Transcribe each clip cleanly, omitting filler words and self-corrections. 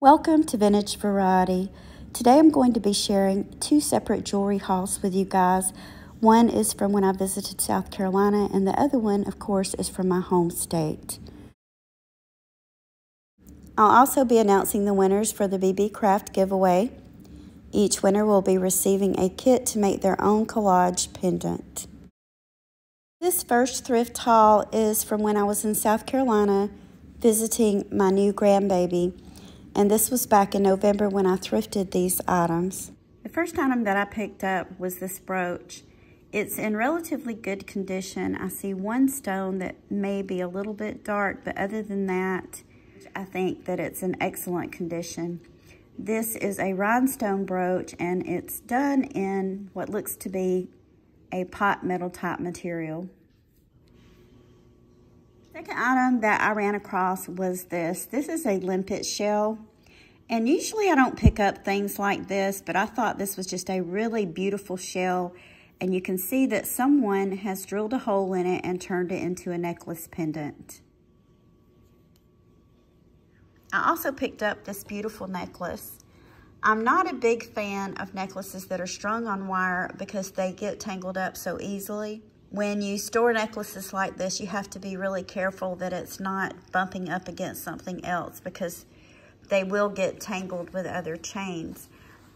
Welcome to Vintage Variety. Today I'm going to be sharing two separate jewelry hauls with you guys. One is from when I visited South Carolina, and the other one, of course, is from my home state. I'll also be announcing the winners for the Beebeecraft giveaway. Each winner will be receiving a kit to make their own collage pendant. This first thrift haul is from when I was in South Carolina visiting my new grandbaby. And this was back in November when I thrifted these items. The first item that I picked up was this brooch. It's in relatively good condition. I see one stone that may be a little bit dark, but other than that, I think that it's in excellent condition. This is a rhinestone brooch, and it's done in what looks to be a pot metal type material. Second item that I ran across was this. This is a limpet shell. And usually I don't pick up things like this, but I thought this was just a really beautiful shell. And you can see that someone has drilled a hole in it and turned it into a necklace pendant. I also picked up this beautiful necklace. I'm not a big fan of necklaces that are strung on wire because they get tangled up so easily. When you store necklaces like this, you have to be really careful that it's not bumping up against something else because they will get tangled with other chains.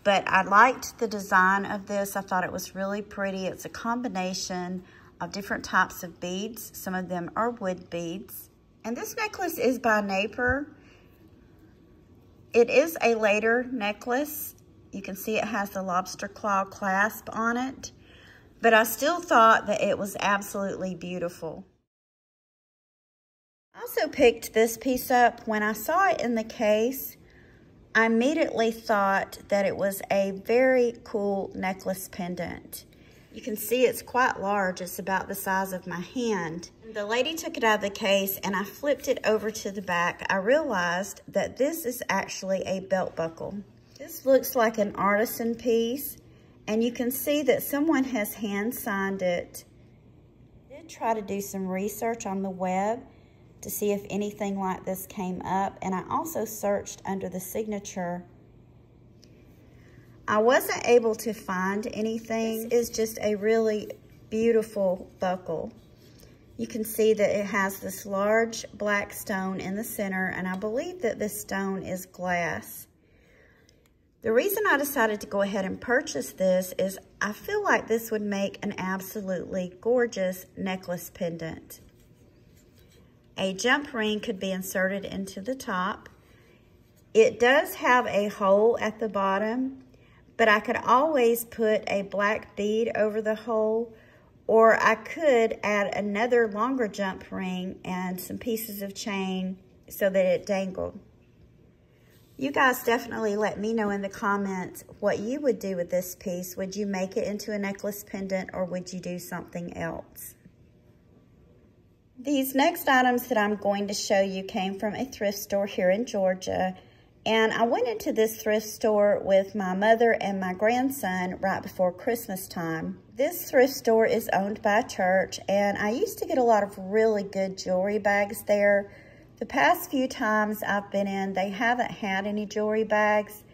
But I liked the design of this. I thought it was really pretty. It's a combination of different types of beads. Some of them are wood beads. And this necklace is by Napier. It is a later necklace. You can see it has the lobster claw clasp on it. But I still thought that it was absolutely beautiful. I also picked this piece up. When I saw it in the case, I immediately thought that it was a very cool necklace pendant. You can see it's quite large. It's about the size of my hand. The lady took it out of the case and I flipped it over to the back. I realized that this is actually a belt buckle. This looks like an artisan piece. And you can see that someone has hand signed it. I did try to do some research on the web to see if anything like this came up. And I also searched under the signature. I wasn't able to find anything. This is just a really beautiful buckle. You can see that it has this large black stone in the center, and I believe that this stone is glass. The reason I decided to go ahead and purchase this is I feel like this would make an absolutely gorgeous necklace pendant. A jump ring could be inserted into the top. It does have a hole at the bottom, but I could always put a black bead over the hole, or I could add another longer jump ring and some pieces of chain so that it dangled. You guys definitely let me know in the comments what you would do with this piece. Would you make it into a necklace pendant, or would you do something else? These next items that I'm going to show you came from a thrift store here in Georgia. And I went into this thrift store with my mother and my grandson right before Christmas time. This thrift store is owned by a church, and I used to get a lot of really good jewelry bags there. The past few times I've been in, they haven't had any jewelry bags.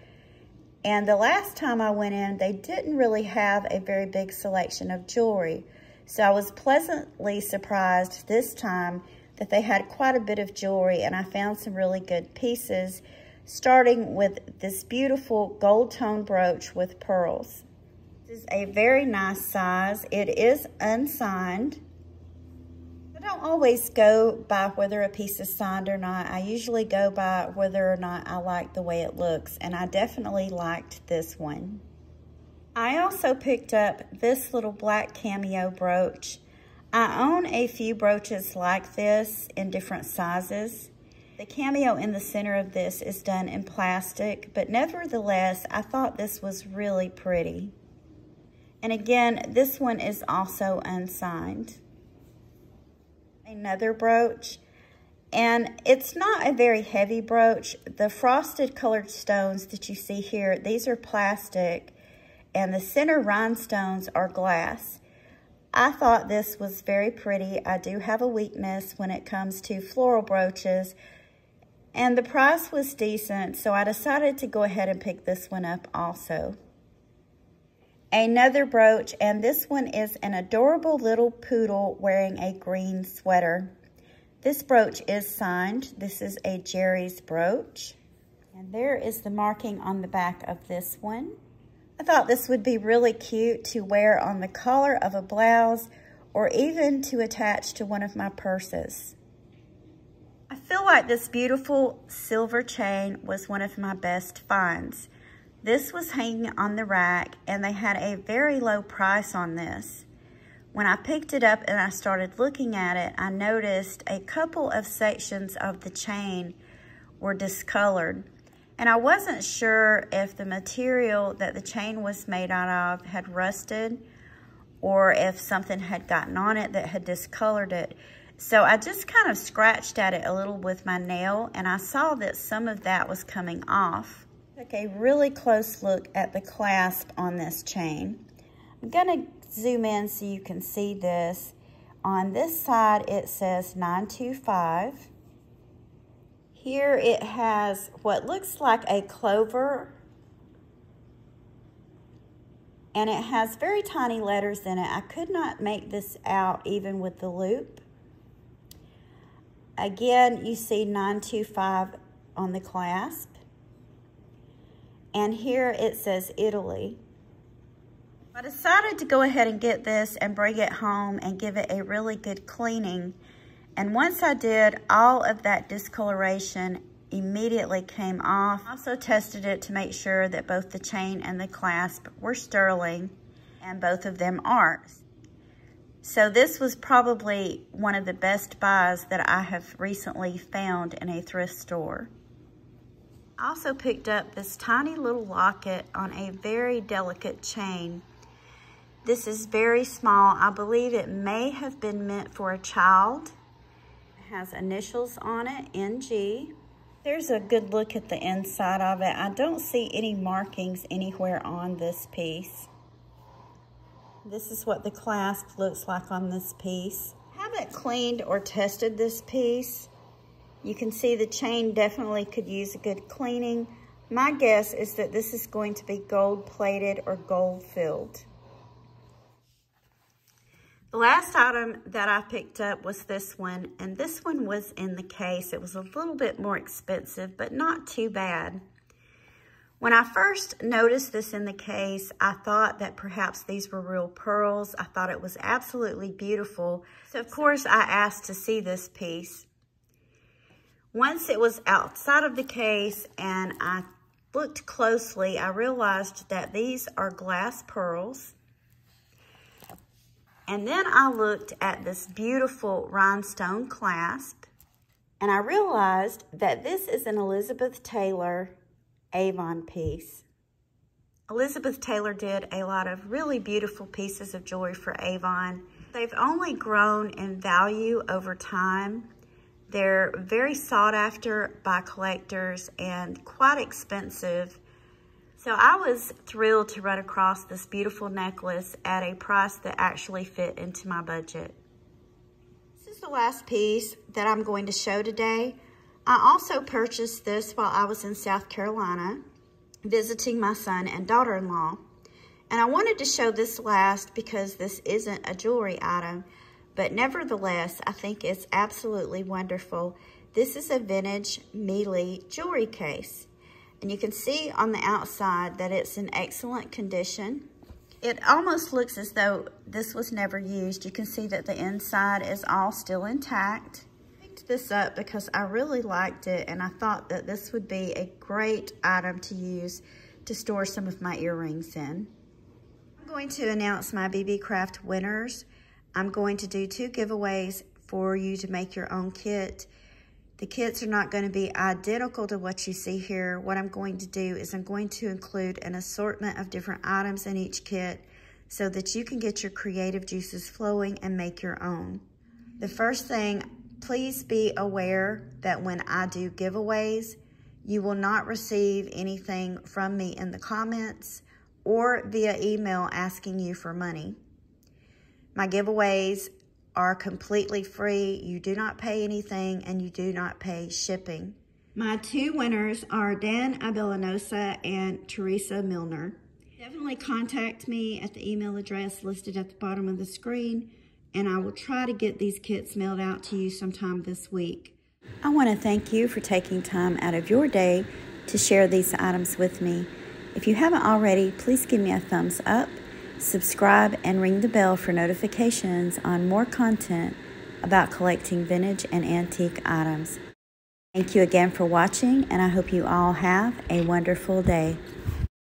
And the last time I went in, they didn't really have a very big selection of jewelry. So I was pleasantly surprised this time that they had quite a bit of jewelry, and I found some really good pieces, starting with this beautiful gold tone brooch with pearls. This is a very nice size. It is unsigned. I don't always go by whether a piece is signed or not. I usually go by whether or not I like the way it looks, and I definitely liked this one. I also picked up this little black cameo brooch. I own a few brooches like this in different sizes. The cameo in the center of this is done in plastic, but nevertheless, I thought this was really pretty. And again, this one is also unsigned. Another brooch, and it's not a very heavy brooch. The frosted colored stones that you see here, these are plastic, and the center rhinestones are glass. I thought this was very pretty. I do have a weakness when it comes to floral brooches, And the price was decent, so I decided to go ahead and pick this one up also. Another brooch, and this one is an adorable little poodle wearing a green sweater. This brooch is signed. This is a Jerry's brooch. And there is the marking on the back of this one. I thought this would be really cute to wear on the collar of a blouse or even to attach to one of my purses. I feel like this beautiful silver chain was one of my best finds. This was hanging on the rack and they had a very low price on this. When I picked it up and I started looking at it, I noticed a couple of sections of the chain were discolored. And I wasn't sure if the material that the chain was made out of had rusted or if something had gotten on it that had discolored it. So I just kind of scratched at it a little with my nail and I saw that some of that was coming off. Took a really close look at the clasp on this chain. I'm gonna zoom in so you can see this. On this side it says 925. Here it has what looks like a clover, and it has very tiny letters in it. I could not make this out even with the loop. Again, you see 925 on the clasp. And here it says Italy. I decided to go ahead and get this and bring it home and give it a really good cleaning. And once I did, all of that discoloration immediately came off. I also tested it to make sure that both the chain and the clasp were sterling, and both of them are. So this was probably one of the best buys that I have recently found in a thrift store. I also picked up this tiny little locket on a very delicate chain. This is very small. I believe it may have been meant for a child. Has initials on it, NG. There's a good look at the inside of it. I don't see any markings anywhere on this piece. This is what the clasp looks like on this piece. I haven't cleaned or tested this piece. You can see the chain definitely could use a good cleaning. My guess is that this is going to be gold plated or gold filled. The last item that I picked up was this one, and this one was in the case. It was a little bit more expensive, but not too bad. When I first noticed this in the case, I thought that perhaps these were real pearls. I thought it was absolutely beautiful. So of course I asked to see this piece. Once it was outside of the case and I looked closely, I realized that these are glass pearls. And then I looked at this beautiful rhinestone clasp, and I realized that this is an Elizabeth Taylor Avon piece. Elizabeth Taylor did a lot of really beautiful pieces of jewelry for Avon. They've only grown in value over time. They're very sought after by collectors and quite expensive. So I was thrilled to run across this beautiful necklace at a price that actually fit into my budget. This is the last piece that I'm going to show today. I also purchased this while I was in South Carolina visiting my son and daughter-in-law. And I wanted to show this last because this isn't a jewelry item, but nevertheless, I think it's absolutely wonderful. This is a vintage Mealy jewelry case. And you can see on the outside that it's in excellent condition. It almost looks as though this was never used. You can see that the inside is all still intact. I picked this up because I really liked it and I thought that this would be a great item to use to store some of my earrings in. I'm going to announce my Beebeecraft winners. I'm going to do 2 giveaways for you to make your own kit. The kits are not going to be identical to what you see here. What I'm going to do is I'm going to include an assortment of different items in each kit so that you can get your creative juices flowing and make your own. The first thing, please be aware that when I do giveaways, you will not receive anything from me in the comments or via email asking you for money. My giveaways are completely free. You do not pay anything and you do not pay shipping. My two winners are Dan Abelanosa and Teresa Milner. Definitely contact me at the email address listed at the bottom of the screen, and I will try to get these kits mailed out to you sometime this week. I want to thank you for taking time out of your day to share these items with me. If you haven't already, please give me a thumbs up, subscribe, and ring the bell for notifications on more content about collecting vintage and antique items. Thank you again for watching, and I hope you all have a wonderful day.